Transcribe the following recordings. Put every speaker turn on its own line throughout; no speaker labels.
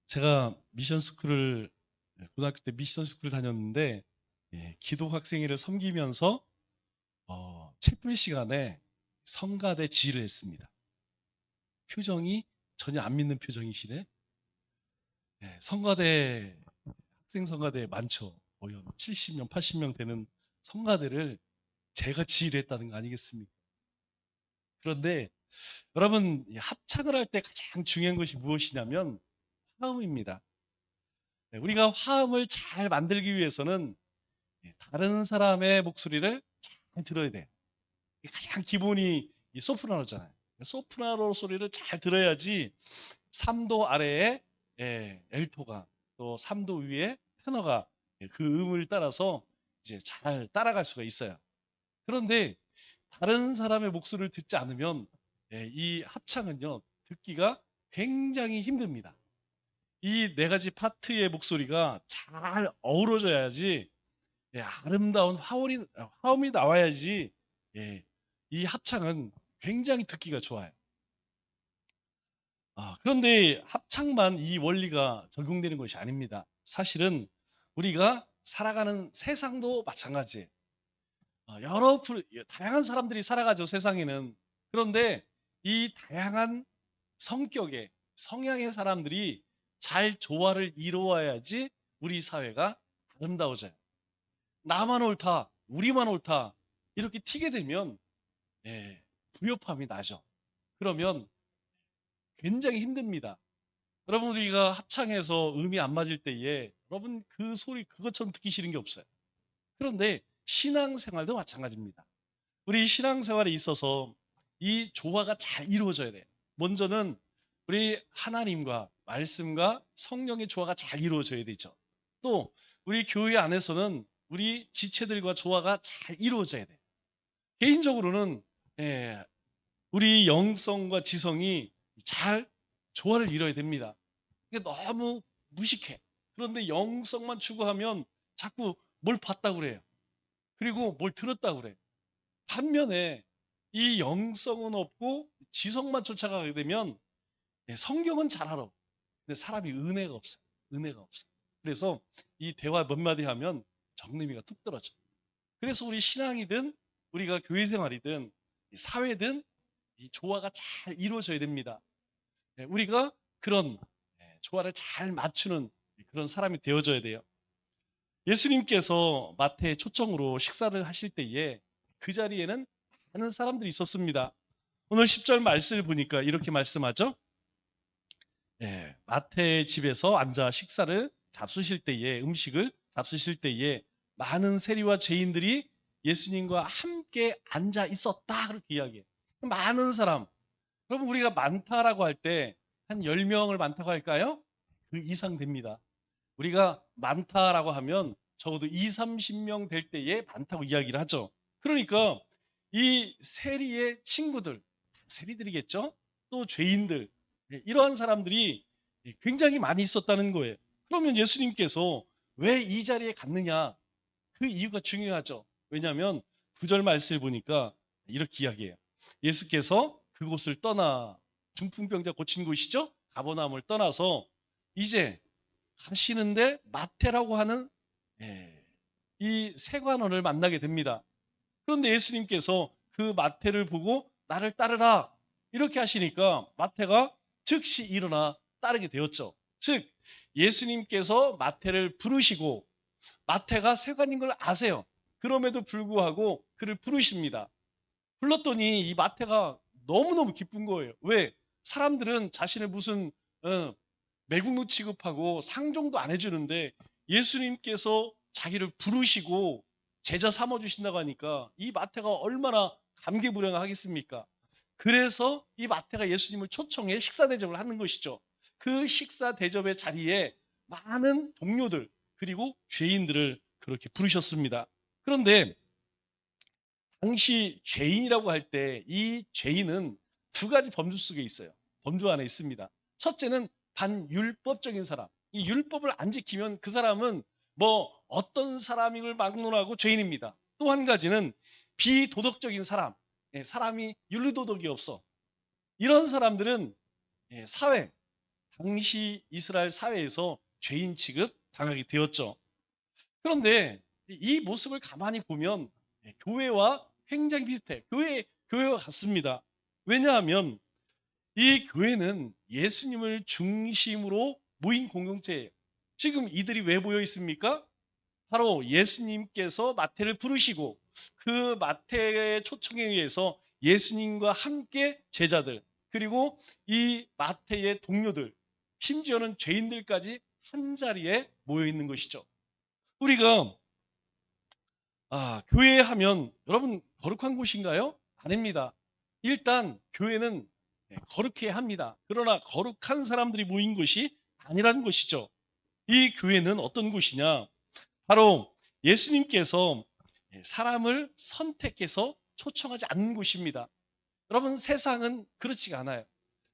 제가 미션 스쿨을 고등학교 때 미션 스쿨을 다녔는데 기독 학생회를 섬기면서 채플 시간에 성가대 지휘를 했습니다. 표정이 전혀 안 믿는 표정이시네. 성가대 학생 성가대 많죠. 거의 한 70명, 80명 되는 성가대를 제가 지휘를 했다는 거 아니겠습니까? 그런데 여러분 합창을 할 때 가장 중요한 것이 무엇이냐면 화음입니다. 우리가 화음을 잘 만들기 위해서는 다른 사람의 목소리를 잘 들어야 돼. 가장 기본이 이 소프라노잖아요. 소프라노 소리를 잘 들어야지 3도 아래에 엘토가 또 3도 위에 테너가 그 음을 따라서 이제 잘 따라갈 수가 있어요. 그런데 다른 사람의 목소리를 듣지 않으면 이 합창은요 듣기가 굉장히 힘듭니다. 이 네 가지 파트의 목소리가 잘 어우러져야지 아름다운 화음이 나와야지 이 합창은 굉장히 듣기가 좋아요. 그런데 합창만 이 원리가 적용되는 것이 아닙니다. 사실은 우리가 살아가는 세상도 마찬가지예요. 다양한 사람들이 살아가죠, 세상에는. 그런데 이 다양한 성격의, 성향의 사람들이 잘 조화를 이루어야지 우리 사회가 아름다워져요. 나만 옳다, 우리만 옳다, 이렇게 튀게 되면 불협화음이 나죠. 그러면 굉장히 힘듭니다. 여러분 우리가 합창해서 음이 안 맞을 때에 여러분 그 소리 그것처럼 듣기 싫은 게 없어요. 그런데 신앙생활도 마찬가지입니다. 우리 신앙생활에 있어서 이 조화가 잘 이루어져야 돼요. 먼저는 우리 하나님과 말씀과 성령의 조화가 잘 이루어져야 되죠. 또 우리 교회 안에서는 우리 지체들과 조화가 잘 이루어져야 돼요. 개인적으로는 예, 우리 영성과 지성이 잘 조화를 이뤄야 됩니다. 이게 너무 무식해. 그런데 영성만 추구하면 자꾸 뭘 봤다고 그래요. 그리고 뭘 들었다고 그래요. 반면에 이 영성은 없고 지성만 쫓아가게 되면 성경은 잘 알아. 근데 사람이 은혜가 없어요. 은혜가 없어. 그래서 이 대화 몇 마디 하면 정림이가 뚝 떨어져. 그래서 우리 신앙이든 우리가 교회 생활이든 사회든 이 조화가 잘 이루어져야 됩니다. 우리가 그런 조화를 잘 맞추는 그런 사람이 되어져야 돼요. 예수님께서 마태 초청으로 식사를 하실 때에 그 자리에는 많은 사람들이 있었습니다. 오늘 10절 말씀을 보니까 이렇게 말씀하죠. 마태의 집에서 앉아 식사를 잡수실 때에 음식을 잡수실 때에 많은 세리와 죄인들이 예수님과 함께 앉아 있었다 그렇게 이야기해요. 많은 사람. 여러분 우리가 많다라고 할 때 한 10명을 많다고 할까요? 그 이상 됩니다. 우리가 많다라고 하면 적어도 2, 30명 될 때에 많다고 이야기를 하죠. 그러니까 이 세리의 친구들, 세리들이겠죠? 또 죄인들, 이러한 사람들이 굉장히 많이 있었다는 거예요. 그러면 예수님께서 왜 이 자리에 갔느냐? 그 이유가 중요하죠. 왜냐하면 9절 말씀을 보니까 이렇게 이야기해요. 예수께서 그곳을 떠나 중풍병자 고친 곳이죠. 가버나움을 떠나서 이제 가시는데 마태라고 하는 이 세관원을 만나게 됩니다. 그런데 예수님께서 그 마태를 보고 나를 따르라 이렇게 하시니까 마태가 즉시 일어나 따르게 되었죠. 즉 예수님께서 마태를 부르시고 마태가 세관인 걸 아세요. 그럼에도 불구하고 그를 부르십니다. 불렀더니 이 마태가 너무너무 기쁜 거예요. 왜? 사람들은 자신을 무슨 매국노 취급하고 상종도 안 해주는데 예수님께서 자기를 부르시고 제자 삼아주신다고 하니까 이 마태가 얼마나 감개무량하겠습니까? 그래서 이 마태가 예수님을 초청해 식사 대접을 하는 것이죠. 그 식사 대접의 자리에 많은 동료들 그리고 죄인들을 그렇게 부르셨습니다. 그런데 당시 죄인이라고 할 때 이 죄인은 두 가지 범주 속에 있어요. 범주 안에 있습니다. 첫째는 반율법적인 사람. 이 율법을 안 지키면 그 사람은 뭐 어떤 사람임을 막론하고 죄인입니다. 또 한 가지는 비도덕적인 사람. 사람이 윤리도덕이 없어. 이런 사람들은 사회, 당시 이스라엘 사회에서 죄인 취급 당하게 되었죠. 그런데 이 모습을 가만히 보면 교회와 굉장히 비슷해. 교회와 같습니다. 왜냐하면 이 교회는 예수님을 중심으로 모인 공동체예요. 지금 이들이 왜 모여 있습니까? 바로 예수님께서 마태를 부르시고 그 마태의 초청에 의해서 예수님과 함께 제자들, 그리고 이 마태의 동료들, 심지어는 죄인들까지 한 자리에 모여 있는 것이죠. 우리가 교회 하면 여러분 거룩한 곳인가요? 아닙니다. 일단 교회는 거룩해야 합니다. 그러나 거룩한 사람들이 모인 곳이 아니라는 것이죠. 이 교회는 어떤 곳이냐? 바로 예수님께서 사람을 선택해서 초청하지 않는 곳입니다. 여러분, 세상은 그렇지가 않아요.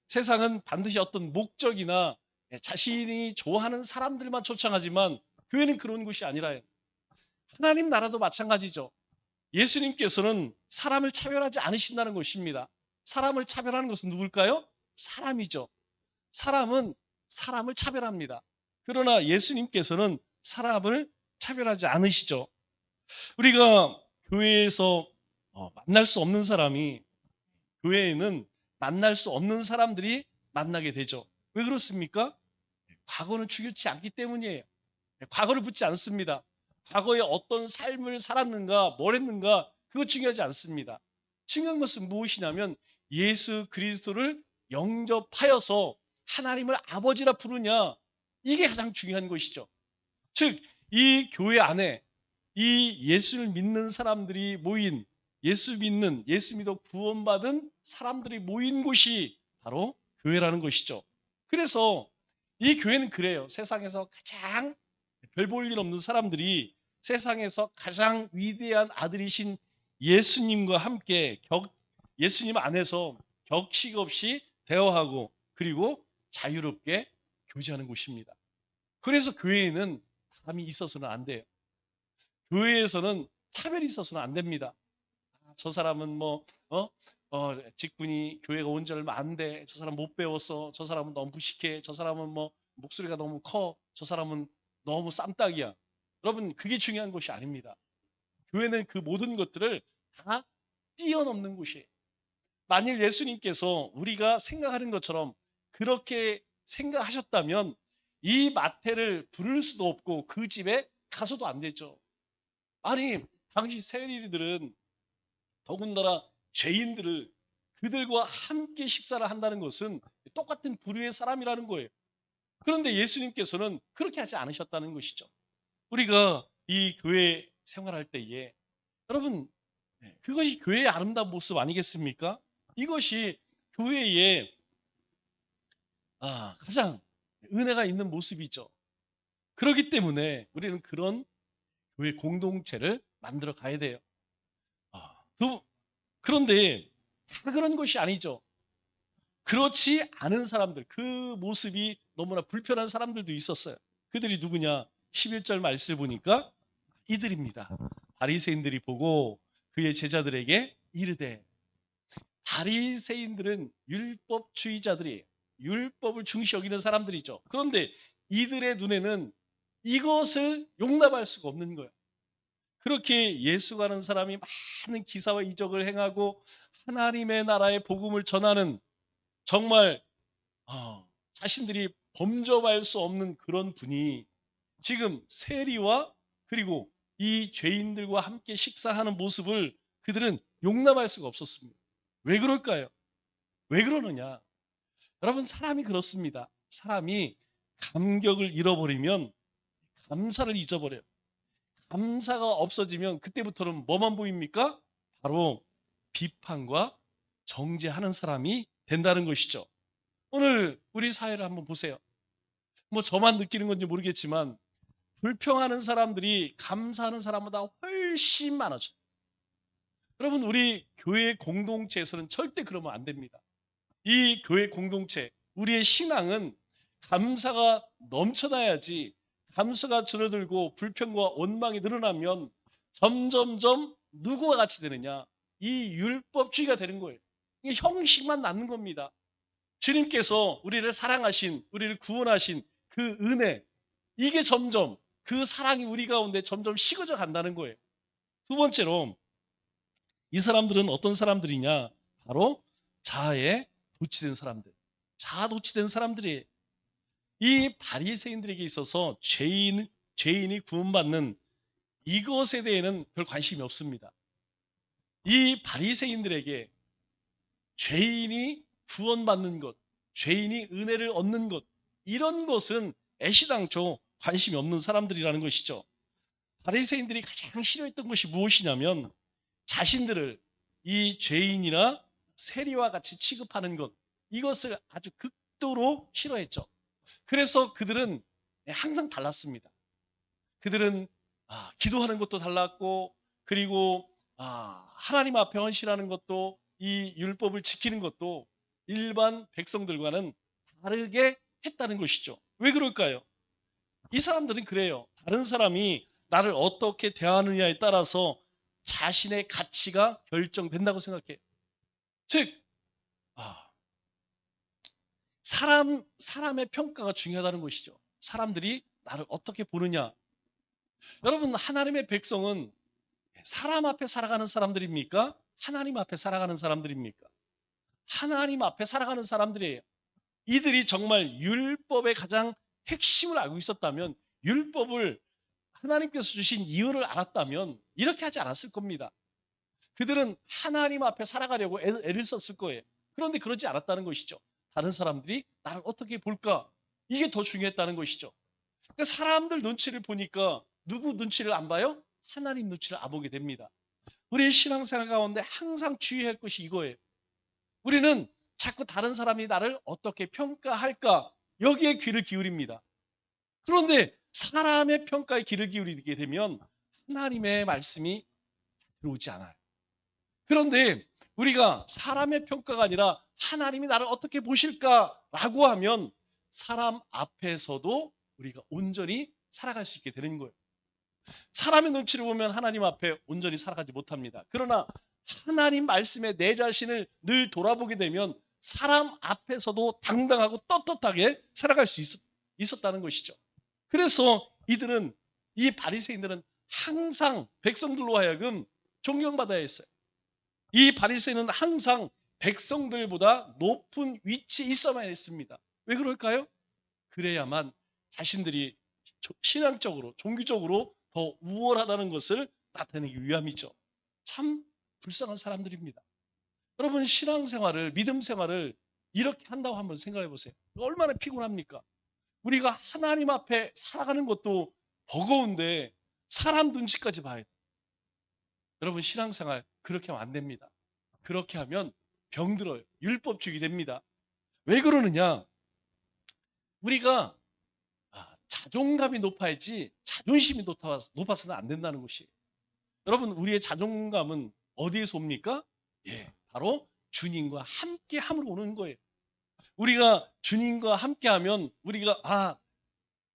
세상은 반드시 어떤 목적이나 자신이 좋아하는 사람들만 초청하지만 교회는 그런 곳이 아니라요. 하나님 나라도 마찬가지죠. 예수님께서는 사람을 차별하지 않으신다는 것입니다. 사람을 차별하는 것은 누굴까요? 사람이죠. 사람은 사람을 차별합니다. 그러나 예수님께서는 사람을 차별하지 않으시죠. 우리가 교회에서 만날 수 없는 사람이 교회에는 만날 수 없는 사람들이 만나게 되죠. 왜 그렇습니까? 과거는 중요치 않기 때문이에요. 과거를 묻지 않습니다. 과거에 어떤 삶을 살았는가, 뭘 했는가, 그거 중요하지 않습니다. 중요한 것은 무엇이냐면 예수 그리스도를 영접하여서 하나님을 아버지라 부르냐, 이게 가장 중요한 것이죠. 즉, 이 교회 안에 이 예수를 믿는 사람들이 모인, 예수 믿는, 예수 믿어 구원받은 사람들이 모인 곳이 바로 교회라는 것이죠. 그래서 이 교회는 그래요. 세상에서 가장 별 볼 일 없는 사람들이 세상에서 가장 위대한 아들이신 예수님과 함께 예수님 안에서 격식 없이 대화하고 그리고 자유롭게 교제하는 곳입니다. 그래서 교회에는 담이 있어서는 안 돼요. 교회에서는 차별이 있어서는 안 됩니다. 저 사람은 직분이 교회가 온 지 얼마 안 돼. 저 사람 못 배웠어. 저 사람은 너무 무식해. 저 사람은 목소리가 너무 커. 저 사람은 너무 쌈딱이야. 여러분, 그게 중요한 것이 아닙니다. 교회는 그 모든 것들을 다 뛰어넘는 곳이에요. 만일 예수님께서 우리가 생각하는 것처럼 그렇게 생각하셨다면 이 마태를 부를 수도 없고 그 집에 가서도 안 되죠. 아니, 당시 세리들은 더군다나 죄인들을 그들과 함께 식사를 한다는 것은 똑같은 부류의 사람이라는 거예요. 그런데 예수님께서는 그렇게 하지 않으셨다는 것이죠. 우리가 이 교회 생활할 때에 여러분, 그것이 교회의 아름다운 모습 아니겠습니까? 이것이 교회의 가장 은혜가 있는 모습이죠. 그렇기 때문에 우리는 그런 교회 공동체를 만들어 가야 돼요. 그런데 다 그런 것이 아니죠. 그렇지 않은 사람들, 그 모습이 너무나 불편한 사람들도 있었어요. 그들이 누구냐? 11절 말씀을 보니까 이들입니다. 바리새인들이 보고 그의 제자들에게 이르되, 바리새인들은 율법주의자들이에요. 율법을 중시 여기는 사람들이죠. 그런데 이들의 눈에는 이것을 용납할 수가 없는 거예요. 그렇게 예수가는 사람이 많은 기사와 이적을 행하고 하나님의 나라의 복음을 전하는, 정말 자신들이 범접할 수 없는 그런 분이 지금 세리와 그리고 이 죄인들과 함께 식사하는 모습을 그들은 용납할 수가 없었습니다. 왜 그럴까요? 왜 그러느냐? 여러분, 사람이 그렇습니다. 사람이 감격을 잃어버리면 감사를 잊어버려요. 감사가 없어지면 그때부터는 뭐만 보입니까? 바로 비판과 정죄하는 사람이 된다는 것이죠. 오늘 우리 사회를 한번 보세요. 저만 느끼는 건지 모르겠지만 불평하는 사람들이 감사하는 사람보다 훨씬 많아져요. 여러분, 우리 교회 공동체에서는 절대 그러면 안 됩니다. 이 교회 공동체, 우리의 신앙은 감사가 넘쳐나야지, 감사가 줄어들고 불평과 원망이 늘어나면 점점점 누구와 같이 되느냐? 이 율법주의가 되는 거예요. 이게 형식만 낳는 겁니다. 주님께서 우리를 사랑하신, 우리를 구원하신 그 은혜, 이게 점점 그 사랑이 우리 가운데 점점 식어져 간다는 거예요. 두 번째로 이 사람들은 어떤 사람들이냐? 바로 자아에 도취된 사람들. 자아 도취된 사람들이 이 바리새인들에게 있어서 죄인이 구원받는 이것에 대해는 별 관심이 없습니다. 이 바리새인들에게 죄인이 구원받는 것, 죄인이 은혜를 얻는 것, 이런 것은 애시당초 관심이 없는 사람들이라는 것이죠. 바리새인들이 가장 싫어했던 것이 무엇이냐면 자신들을 이 죄인이나 세리와 같이 취급하는 것, 이것을 아주 극도로 싫어했죠. 그래서 그들은 항상 달랐습니다. 그들은 기도하는 것도 달랐고, 그리고 하나님 앞에 헌신하는 것도, 이 율법을 지키는 것도 일반 백성들과는 다르게 했다는 것이죠. 왜 그럴까요? 이 사람들은 그래요. 다른 사람이 나를 어떻게 대하느냐에 따라서 자신의 가치가 결정된다고 생각해요. 즉, 사람의 평가가 중요하다는 것이죠. 사람들이 나를 어떻게 보느냐. 여러분, 하나님의 백성은 사람 앞에 살아가는 사람들입니까? 하나님 앞에 살아가는 사람들입니까? 하나님 앞에 살아가는 사람들이에요. 이들이 정말 율법의 가장 핵심을 알고 있었다면, 율법을 하나님께서 주신 이유를 알았다면 이렇게 하지 않았을 겁니다. 그들은 하나님 앞에 살아가려고 애를 썼을 거예요. 그런데 그러지 않았다는 것이죠. 다른 사람들이 나를 어떻게 볼까? 이게 더 중요했다는 것이죠. 그러니까 사람들 눈치를 보니까 누구 눈치를 안 봐요? 하나님 눈치를 안 보게 됩니다. 우리의 신앙생활 가운데 항상 주의할 것이 이거예요. 우리는 자꾸 다른 사람이 나를 어떻게 평가할까? 여기에 귀를 기울입니다. 그런데 사람의 평가에 귀를 기울이게 되면 하나님의 말씀이 들어오지 않아요. 그런데 우리가 사람의 평가가 아니라 하나님이 나를 어떻게 보실까라고 하면 사람 앞에서도 우리가 온전히 살아갈 수 있게 되는 거예요. 사람의 눈치를 보면 하나님 앞에 온전히 살아가지 못합니다. 그러나 하나님 말씀에 내 자신을 늘 돌아보게 되면 사람 앞에서도 당당하고 떳떳하게 살아갈 수 있었다는 것이죠. 그래서 이 바리새인들은 항상 백성들로 하여금 존경받아야 했어요. 이 바리새인은 항상 백성들보다 높은 위치에 있어야만 했습니다. 왜 그럴까요? 그래야만 자신들이 신앙적으로, 종교적으로 더 우월하다는 것을 나타내기 위함이죠. 참 불쌍한 사람들입니다. 여러분, 신앙생활을, 믿음 생활을 이렇게 한다고 한번 생각해 보세요. 얼마나 피곤합니까? 우리가 하나님 앞에 살아가는 것도 버거운데 사람 눈치까지 봐야 돼. 여러분, 신앙생활 그렇게 하면 안 됩니다. 그렇게 하면 병들어요. 율법주의 됩니다. 왜 그러느냐? 우리가 자존감이 높아야지 자존심이 높아서는 안 된다는 것이에요. 여러분, 우리의 자존감은 어디에서 옵니까? 바로 주님과 함께 함으로 오는 거예요. 우리가 주님과 함께 하면 우리가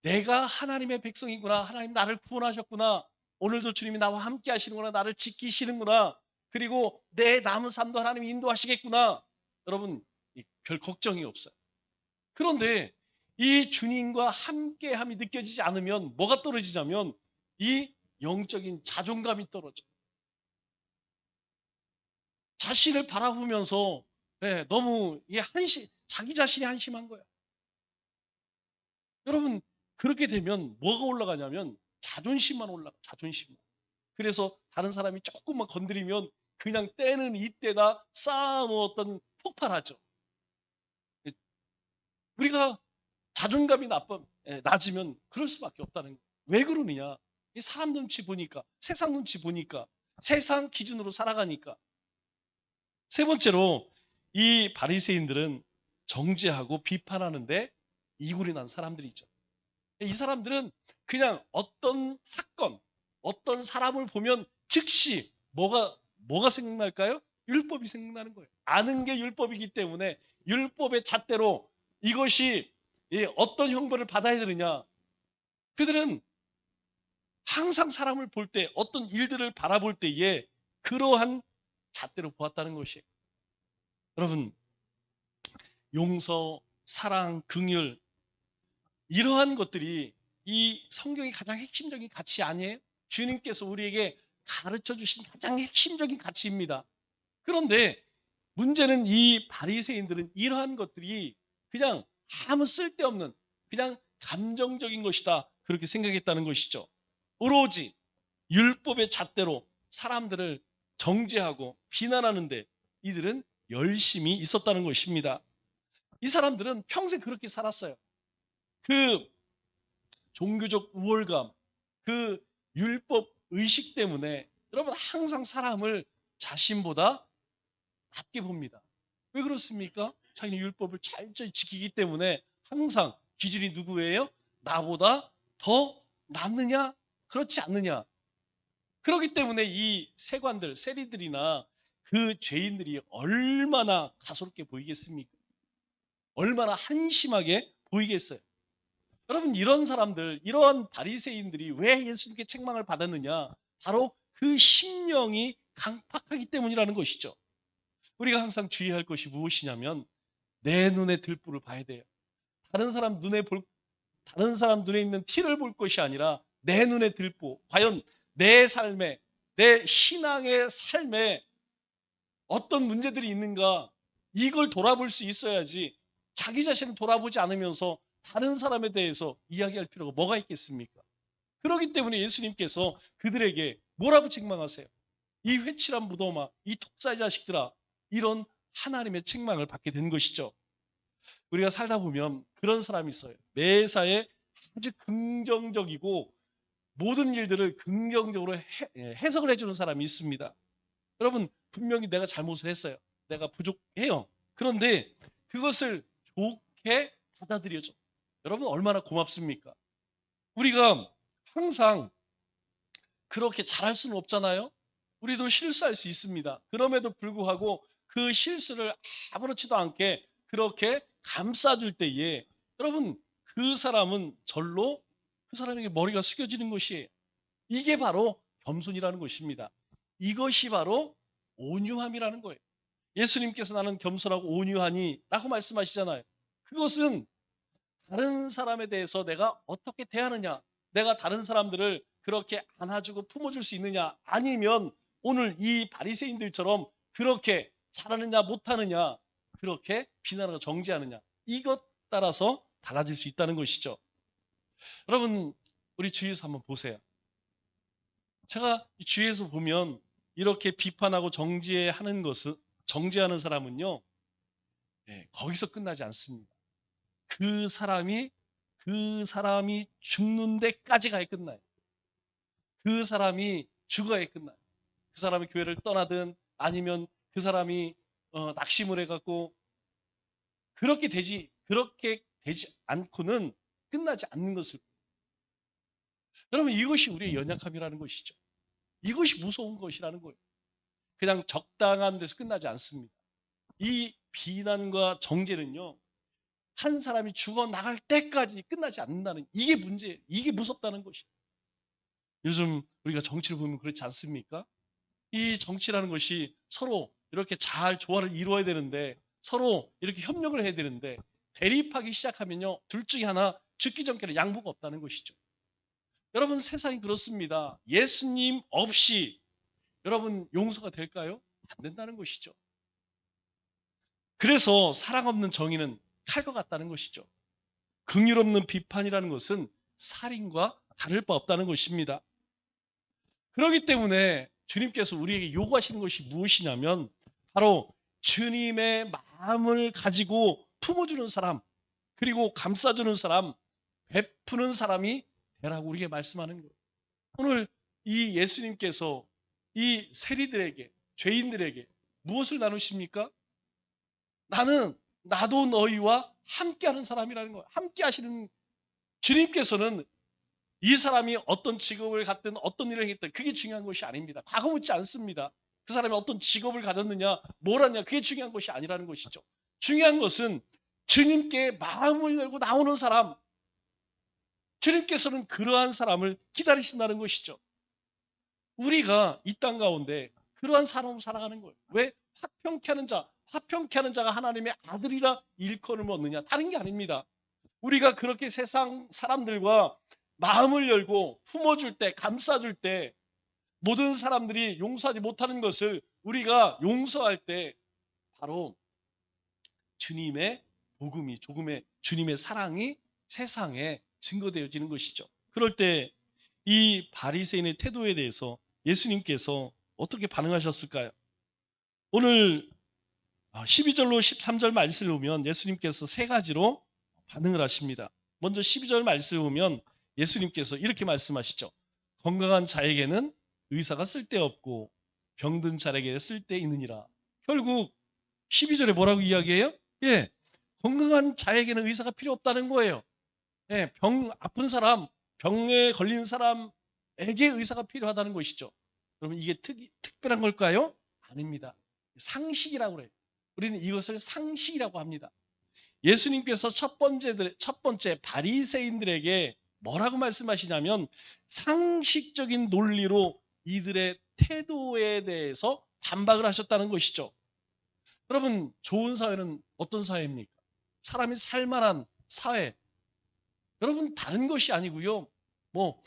내가 하나님의 백성이구나. 하나님 나를 구원하셨구나. 오늘도 주님이 나와 함께 하시는구나. 나를 지키시는구나. 그리고 내 남은 삶도 하나님이 인도하시겠구나. 여러분, 별 걱정이 없어요. 그런데 이 주님과 함께함이 느껴지지 않으면 뭐가 떨어지냐면 이 영적인 자존감이 떨어져. 자신을 바라보면서 너무 자기 자신이 한심한 거야. 여러분, 그렇게 되면 뭐가 올라가냐면 자존심만 올라가. 자존심만. 그래서 다른 사람이 조금만 건드리면 그냥 때는 이때다 쌓아놓았던 폭발하죠. 우리가 자존감이 낮으면 그럴 수밖에 없다는 거예요. 왜 그러느냐? 이 사람 눈치 보니까, 세상 눈치 보니까, 세상 기준으로 살아가니까. 세 번째로 이 바리새인들은 정죄하고 비판하는데 이골이 난 사람들이죠. 이 사람들은 그냥 어떤 사건, 어떤 사람을 보면 즉시 뭐가 생각날까요? 율법이 생각나는 거예요. 아는 게 율법이기 때문에 율법의 잣대로 이것이 어떤 형벌을 받아야 되느냐. 그들은 항상 사람을 볼 때, 어떤 일들을 바라볼 때에 그러한 잣대로 보았다는 것이에요. 여러분, 용서, 사랑, 긍휼 이러한 것들이 이 성경의 가장 핵심적인 가치 아니에요? 주님께서 우리에게 가르쳐 주신 가장 핵심적인 가치입니다. 그런데 문제는 이 바리새인들은 이러한 것들이 그냥 아무 쓸데없는 그냥 감정적인 것이다 그렇게 생각했다는 것이죠. 오로지 율법의 잣대로 사람들을 정죄하고 비난하는데 이들은 열심히 있었다는 것입니다. 이 사람들은 평생 그렇게 살았어요. 그 종교적 우월감, 그 율법 의식 때문에 여러분 항상 사람을 자신보다 낮게 봅니다. 왜 그렇습니까? 자기는 율법을 철저히 지키기 때문에 항상 기준이 누구예요? 나보다 더 낫느냐? 그렇지 않느냐? 그렇기 때문에 이 세관들, 세리들이나 그 죄인들이 얼마나 가소롭게 보이겠습니까? 얼마나 한심하게 보이겠어요? 여러분 이런 사람들, 이러한 바리새인들이 왜 예수님께 책망을 받았느냐? 바로 그 심령이 강팍하기 때문이라는 것이죠. 우리가 항상 주의할 것이 무엇이냐면 내 눈에 들보를 봐야 돼요. 다른 사람 다른 사람 눈에 있는 티를 볼 것이 아니라 내 눈에 들보. 과연 내 삶에, 내 신앙의 삶에 어떤 문제들이 있는가? 이걸 돌아볼 수 있어야지 자기 자신을 돌아보지 않으면서 다른 사람에 대해서 이야기할 필요가 뭐가 있겠습니까? 그렇기 때문에 예수님께서 그들에게 뭐라고 책망하세요? 이 회칠한 무덤아, 이 독사의 자식들아, 이런 하나님의 책망을 받게 된 것이죠. 우리가 살다 보면 그런 사람이 있어요. 매사에 아주 긍정적이고 모든 일들을 긍정적으로 해석을 해주는 사람이 있습니다. 여러분 분명히 내가 잘못을 했어요. 내가 부족해요. 그런데 그것을 좋게 받아들여줘. 여러분 얼마나 고맙습니까? 우리가 항상 그렇게 잘할 수는 없잖아요. 우리도 실수할 수 있습니다. 그럼에도 불구하고 그 실수를 아무렇지도 않게 그렇게 감싸줄 때에 여러분 그 사람은 절로 그 사람에게 머리가 숙여지는 것이에요. 이게 바로 겸손이라는 것입니다. 이것이 바로 온유함이라는 거예요. 예수님께서 나는 겸손하고 온유하니 라고 말씀하시잖아요. 그것은 다른 사람에 대해서 내가 어떻게 대하느냐, 내가 다른 사람들을 그렇게 안아주고 품어줄 수 있느냐, 아니면 오늘 이 바리새인들처럼 그렇게 잘하느냐 못하느냐, 그렇게 비난하고 정죄하느냐, 이것 따라서 달라질 수 있다는 것이죠. 여러분 우리 주위에서 한번 보세요. 제가 주위에서 보면 이렇게 비판하고 정죄하는 사람은요, 거기서 끝나지 않습니다. 그 사람이 죽는 데까지 끝나요. 그 사람이 죽어야 끝나요. 그 사람이 교회를 떠나든 아니면 그 사람이 낙심을 해갖고 그렇게 되지 않고는 끝나지 않는 것을. 여러분 이것이 우리의 연약함이라는 것이죠. 이것이 무서운 것이라는 거예요. 그냥 적당한 데서 끝나지 않습니다. 이 비난과 정죄는요. 한 사람이 죽어나갈 때까지 끝나지 않는다는 이게 문제예요. 이게 무섭다는 것이에요. 요즘 우리가 정치를 보면 그렇지 않습니까? 이 정치라는 것이 서로 이렇게 잘 조화를 이루어야 되는데 서로 이렇게 협력을 해야 되는데 대립하기 시작하면요. 둘 중에 하나 죽기 전까지 양보가 없다는 것이죠. 여러분 세상이 그렇습니다. 예수님 없이 여러분 용서가 될까요? 안 된다는 것이죠. 그래서 사랑 없는 정의는 칼과 같다는 것이죠. 긍휼 없는 비판이라는 것은 살인과 다를 바 없다는 것입니다. 그렇기 때문에 주님께서 우리에게 요구하시는 것이 무엇이냐면 바로 주님의 마음을 가지고 품어주는 사람, 그리고 감싸주는 사람, 베푸는 사람이 되라고 우리에게 말씀하는 거예요. 오늘 이 예수님께서 이 세리들에게, 죄인들에게 무엇을 나누십니까? 나도 너희와 함께하는 사람이라는 거예요. 함께 하시는 주님께서는 이 사람이 어떤 직업을 갖든 어떤 일을 했든 그게 중요한 것이 아닙니다. 과거 묻지 않습니다. 그 사람이 어떤 직업을 가졌느냐 뭘 하느냐 그게 중요한 것이 아니라는 것이죠. 중요한 것은 주님께 마음을 열고 나오는 사람, 주님께서는 그러한 사람을 기다리신다는 것이죠. 우리가 이 땅 가운데 그러한 사람으로 살아가는 거예요. 왜? 화평케 하는 자, 화평케 하는 자가 하나님의 아들이라 일컬음을 얻느냐. 다른 게 아닙니다. 우리가 그렇게 세상 사람들과 마음을 열고 품어줄 때, 감싸줄 때 모든 사람들이 용서하지 못하는 것을 우리가 용서할 때 바로 주님의 복음이, 조금의 주님의 사랑이 세상에 증거되어지는 것이죠. 그럴 때 이 바리새인의 태도에 대해서 예수님께서 어떻게 반응하셨을까요? 오늘 12절로 13절 말씀을 보면 예수님께서 세 가지로 반응을 하십니다. 먼저 12절 말씀을 보면 예수님께서 이렇게 말씀하시죠. 건강한 자에게는 의사가 쓸데없고 병든 자에게 쓸데있느니라. 결국 12절에 뭐라고 이야기해요? 예, 건강한 자에게는 의사가 필요 없다는 거예요. 예, 아픈 사람, 병에 걸린 사람에게 의사가 필요하다는 것이죠. 그러면 이게 특별한 걸까요? 아닙니다. 상식이라고 그래요. 우리는 이것을 상식이라고 합니다. 예수님께서 첫 번째 바리새인들에게 뭐라고 말씀하시냐면 상식적인 논리로 이들의 태도에 대해서 반박을 하셨다는 것이죠. 여러분, 좋은 사회는 어떤 사회입니까? 사람이 살만한 사회. 여러분, 다른 것이 아니고요. 뭐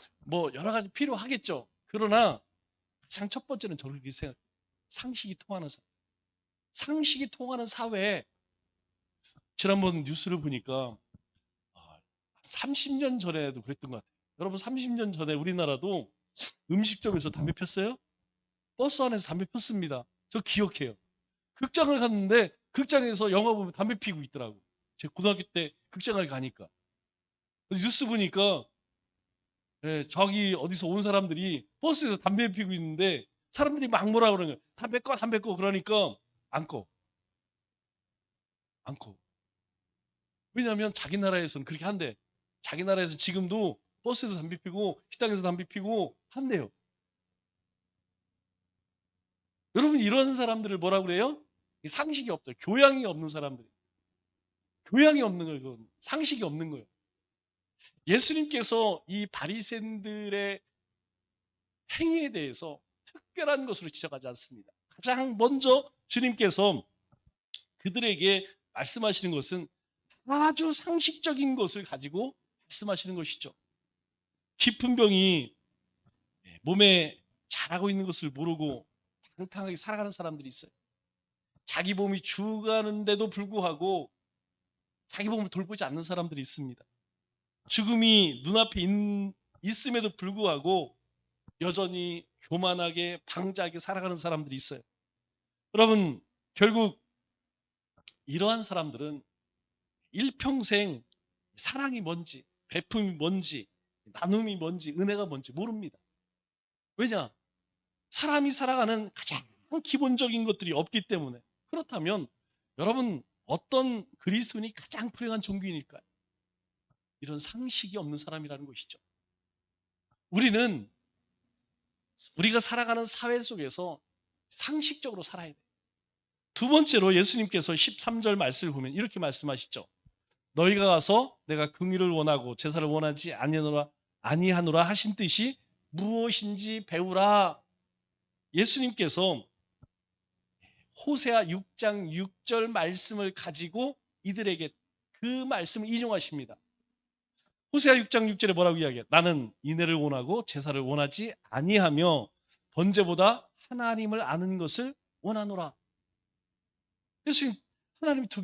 여러 가지 필요하겠죠. 그러나 가장 첫 번째는 저렇게 생각해요. 상식이 통하는 사회. 상식이 통하는 사회에 지난번 뉴스를 보니까 30년 전에도 그랬던 것 같아요. 여러분, 30년 전에 우리나라도 음식점에서 담배 폈어요? 버스 안에서 담배 폈습니다. 저 기억해요. 극장을 갔는데 극장에서 영화 보면 담배 피고 있더라고. 제가 고등학교 때 극장을 가니까. 뉴스 보니까 저기 어디서 온 사람들이 버스에서 담배 피고 있는데 사람들이 막 뭐라 그러는 거예요. 담배 꺼, 담배 꺼. 그러니까 안 꺼. 안 꺼. 왜냐하면 자기 나라에서는 그렇게 한대. 자기 나라에서 지금도 버스에서 담배 피고 식당에서 담배 피고 한대요. 여러분, 이런 사람들을 뭐라고 그래요? 상식이 없다. 교양이 없는 사람들. 교양이 없는 거예요. 그건. 상식이 없는 거예요. 예수님께서 이 바리새인들의 행위에 대해서 특별한 것으로 지적하지 않습니다. 가장 먼저 주님께서 그들에게 말씀하시는 것은 아주 상식적인 것을 가지고 말씀하시는 것이죠. 깊은 병이 몸에 자라고 있는 것을 모르고 방탕하게 살아가는 사람들이 있어요. 자기 몸이 죽어가는데도 불구하고 자기 몸을 돌보지 않는 사람들이 있습니다. 죽음이 눈앞에 있음에도 불구하고 여전히 교만하게 방자하게 살아가는 사람들이 있어요. 여러분, 결국 이러한 사람들은 일평생 사랑이 뭔지, 베품이 뭔지, 나눔이 뭔지, 은혜가 뭔지 모릅니다. 왜냐? 사람이 살아가는 가장 기본적인 것들이 없기 때문에. 그렇다면 여러분, 어떤 그리스도인이 가장 불행한 종교인일까요? 이런 상식이 없는 사람이라는 것이죠. 우리가 살아가는 사회 속에서 상식적으로 살아야 돼요. 두 번째로 예수님께서 13절 말씀을 보면 이렇게 말씀하시죠. 너희가 가서 내가 긍휼을 원하고 제사를 원하지 아니하노라 하신 뜻이 무엇인지 배우라. 예수님께서 호세아 6장 6절 말씀을 가지고 이들에게 그 말씀을 인용하십니다. 호세아 6장 6절에 뭐라고 이야기해요? 나는 인애를 원하고 제사를 원하지 아니하며 번제보다 하나님을 아는 것을 원하노라. 예수님, 하나님이 두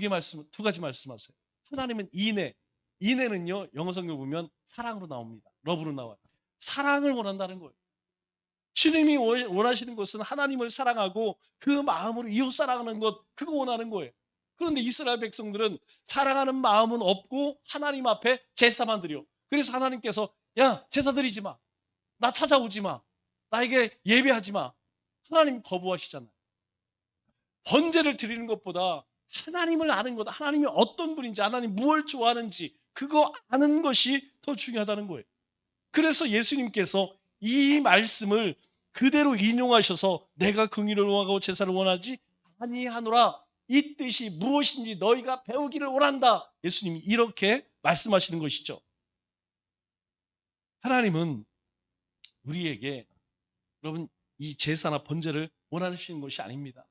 가지 말씀하세요. 하나님은 인애. 인애는요, 영어 성경 보면 사랑으로 나옵니다. 러브로 나와요. 사랑을 원한다는 거예요. 주님이 원하시는 것은 하나님을 사랑하고 그 마음으로 이웃 사랑하는 것, 그거 원하는 거예요. 그런데 이스라엘 백성들은 사랑하는 마음은 없고 하나님 앞에 제사만 드려. 그래서 하나님께서 야, 제사 드리지 마. 나 찾아오지 마. 나에게 예배하지 마. 하나님 거부하시잖아요. 번제를 드리는 것보다 하나님을 아는 것, 하나님이 어떤 분인지, 하나님 무엇을 좋아하는지 그거 아는 것이 더 중요하다는 거예요. 그래서 예수님께서 이 말씀을 그대로 인용하셔서 내가 긍휼을 원하고 제사를 원하지 아니하노라. 이 뜻이 무엇인지 너희가 배우기를 원한다. 예수님이 이렇게 말씀하시는 것이죠. 하나님은 우리에게 여러분 이 제사나 번제를 원하시는 것이 아닙니다.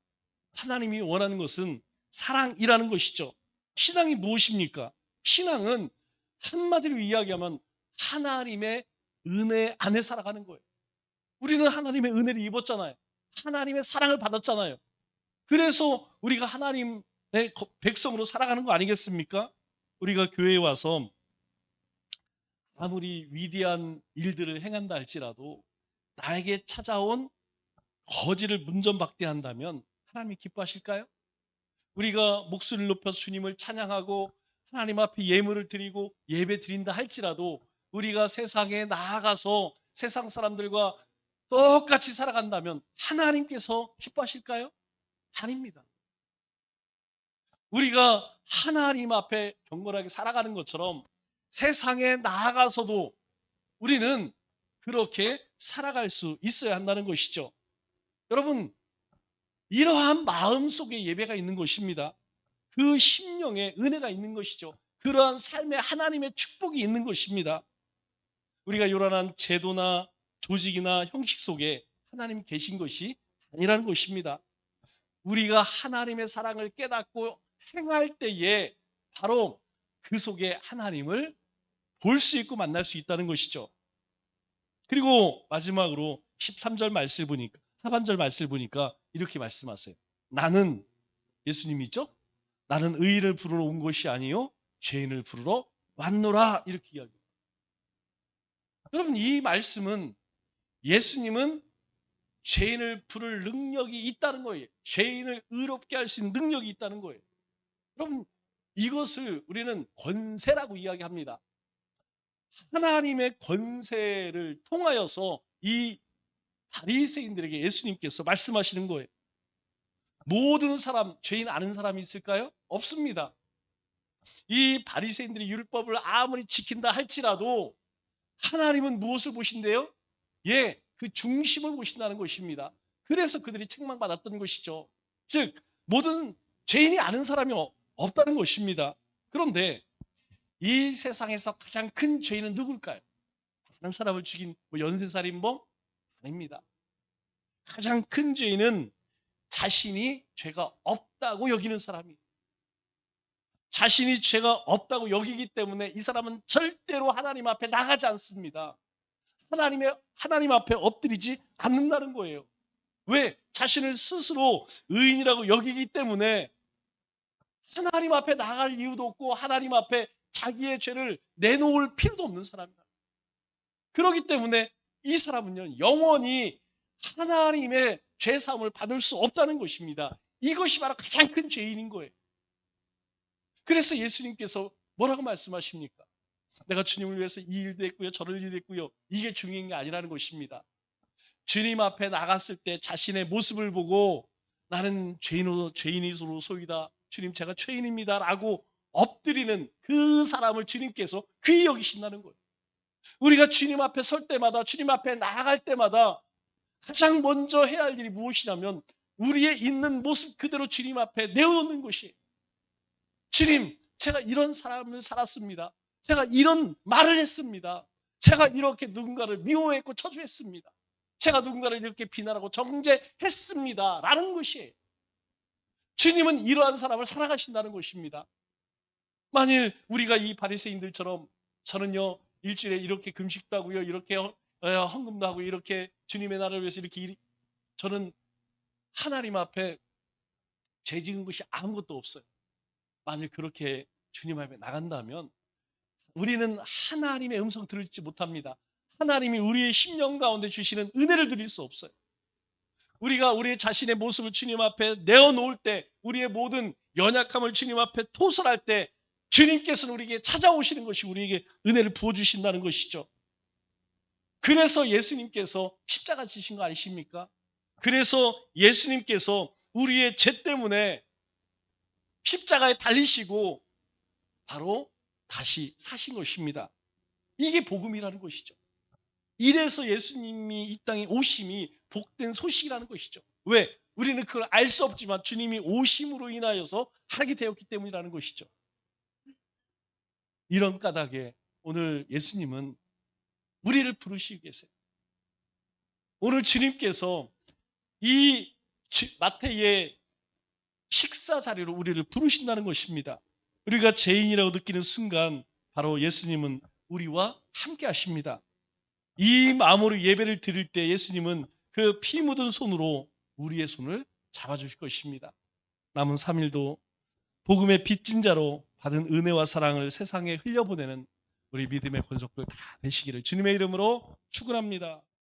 하나님이 원하는 것은 사랑이라는 것이죠. 신앙이 무엇입니까? 신앙은 한마디로 이야기하면 하나님의 은혜 안에 살아가는 거예요. 우리는 하나님의 은혜를 입었잖아요. 하나님의 사랑을 받았잖아요. 그래서 우리가 하나님의 백성으로 살아가는 거 아니겠습니까? 우리가 교회에 와서 아무리 위대한 일들을 행한다 할지라도 나에게 찾아온 거지를 문전박대한다면 하나님이 기뻐하실까요? 우리가 목소리를 높여서 주님을 찬양하고 하나님 앞에 예물을 드리고 예배 드린다 할지라도 우리가 세상에 나아가서 세상 사람들과 똑같이 살아간다면 하나님께서 기뻐하실까요? 아닙니다. 우리가 하나님 앞에 경건하게 살아가는 것처럼 세상에 나아가서도 우리는 그렇게 살아갈 수 있어야 한다는 것이죠. 여러분, 이러한 마음 속에 예배가 있는 것입니다. 그 심령에 은혜가 있는 것이죠. 그러한 삶에 하나님의 축복이 있는 것입니다. 우리가 요란한 제도나 조직이나 형식 속에 하나님 계신 것이 아니라는 것입니다. 우리가 하나님의 사랑을 깨닫고 행할 때에 바로 그 속에 하나님을 볼 수 있고 만날 수 있다는 것이죠. 그리고 마지막으로 13절 말씀을 보니까, 하반절 말씀을 보니까 이렇게 말씀하세요. 나는, 예수님이죠? 나는 의인을 부르러 온 것이 아니요 죄인을 부르러 왔노라, 이렇게 이야기해요. 여러분, 이 말씀은 예수님은 죄인을 부를 능력이 있다는 거예요. 죄인을 의롭게 할 수 있는 능력이 있다는 거예요. 여러분, 이것을 우리는 권세라고 이야기합니다. 하나님의 권세를 통하여서 이 바리새인들에게 예수님께서 말씀하시는 거예요. 모든 사람, 죄인 아는 사람이 있을까요? 없습니다. 이 바리새인들이 율법을 아무리 지킨다 할지라도 하나님은 무엇을 보신대요? 예, 그 중심을 보신다는 것입니다. 그래서 그들이 책망받았던 것이죠. 즉, 모든 죄인이 아는 사람이 없다는 것입니다. 그런데 이 세상에서 가장 큰 죄인은 누굴까요? 다른 사람을 죽인 연쇄살인범? 아닙니다. 가장 큰 죄인은 자신이 죄가 없다고 여기는 사람이에요. 자신이 죄가 없다고 여기기 때문에 이 사람은 절대로 하나님 앞에 나가지 않습니다. 하나님 앞에 엎드리지 않는다는 거예요. 왜? 자신을 스스로 의인이라고 여기기 때문에 하나님 앞에 나갈 이유도 없고 하나님 앞에 자기의 죄를 내놓을 필요도 없는 사람이다. 그렇기 때문에 이 사람은요, 영원히 하나님의 죄사함을 받을 수 없다는 것입니다. 이것이 바로 가장 큰 죄인인 거예요. 그래서 예수님께서 뭐라고 말씀하십니까? 내가 주님을 위해서 이 일도 했고요, 저럴 일도 했고요. 이게 중요한 게 아니라는 것입니다. 주님 앞에 나갔을 때 자신의 모습을 보고 나는 죄인이로 소이다. 주님, 제가 죄인입니다. 라고 엎드리는 그 사람을 주님께서 귀히 여기신다는 거예요. 우리가 주님 앞에 설 때마다, 주님 앞에 나아갈 때마다 가장 먼저 해야 할 일이 무엇이냐면 우리의 있는 모습 그대로 주님 앞에 내어놓는 것이에요. 주님, 제가 이런 사람을 살았습니다. 제가 이런 말을 했습니다. 제가 이렇게 누군가를 미워했고 저주했습니다. 제가 누군가를 이렇게 비난하고 정죄했습니다. 라는 것이에요. 주님은 이러한 사람을 사랑하신다는 것입니다. 만일 우리가 이 바리새인들처럼 저는요 일주일에 이렇게 금식도 하고요, 이렇게 헌금도 하고, 이렇게 주님의 나라를 위해서 이렇게 저는 하나님 앞에 죄 지은 것이 아무것도 없어요. 만일 그렇게 주님 앞에 나간다면 우리는 하나님의 음성 들을지 못합니다. 하나님이 우리의 심령 가운데 주시는 은혜를 드릴 수 없어요. 우리가 우리의 자신의 모습을 주님 앞에 내어놓을 때, 우리의 모든 연약함을 주님 앞에 토설할 때 주님께서는 우리에게 찾아오시는 것이 우리에게 은혜를 부어주신다는 것이죠. 그래서 예수님께서 십자가 지신 거 아니십니까? 그래서 예수님께서 우리의 죄 때문에 십자가에 달리시고 바로 다시 사신 것입니다. 이게 복음이라는 것이죠. 이래서 예수님이 이 땅에 오심이 복된 소식이라는 것이죠. 왜? 우리는 그걸 알 수 없지만 주님이 오심으로 인하여서 하게 되었기 때문이라는 것이죠. 이런 까닭에 오늘 예수님은 우리를 부르시고 계세요. 오늘 주님께서 이 마태의 식사 자리로 우리를 부르신다는 것입니다. 우리가 죄인이라고 느끼는 순간 바로 예수님은 우리와 함께 하십니다. 이 마음으로 예배를 드릴 때 예수님은 그 피 묻은 손으로 우리의 손을 잡아주실 것입니다. 남은 3일도 복음의 빚진 자로 받은 은혜와 사랑을 세상에 흘려보내는 우리 믿음의 권속들 다 되시기를 주님의 이름으로 축원합니다.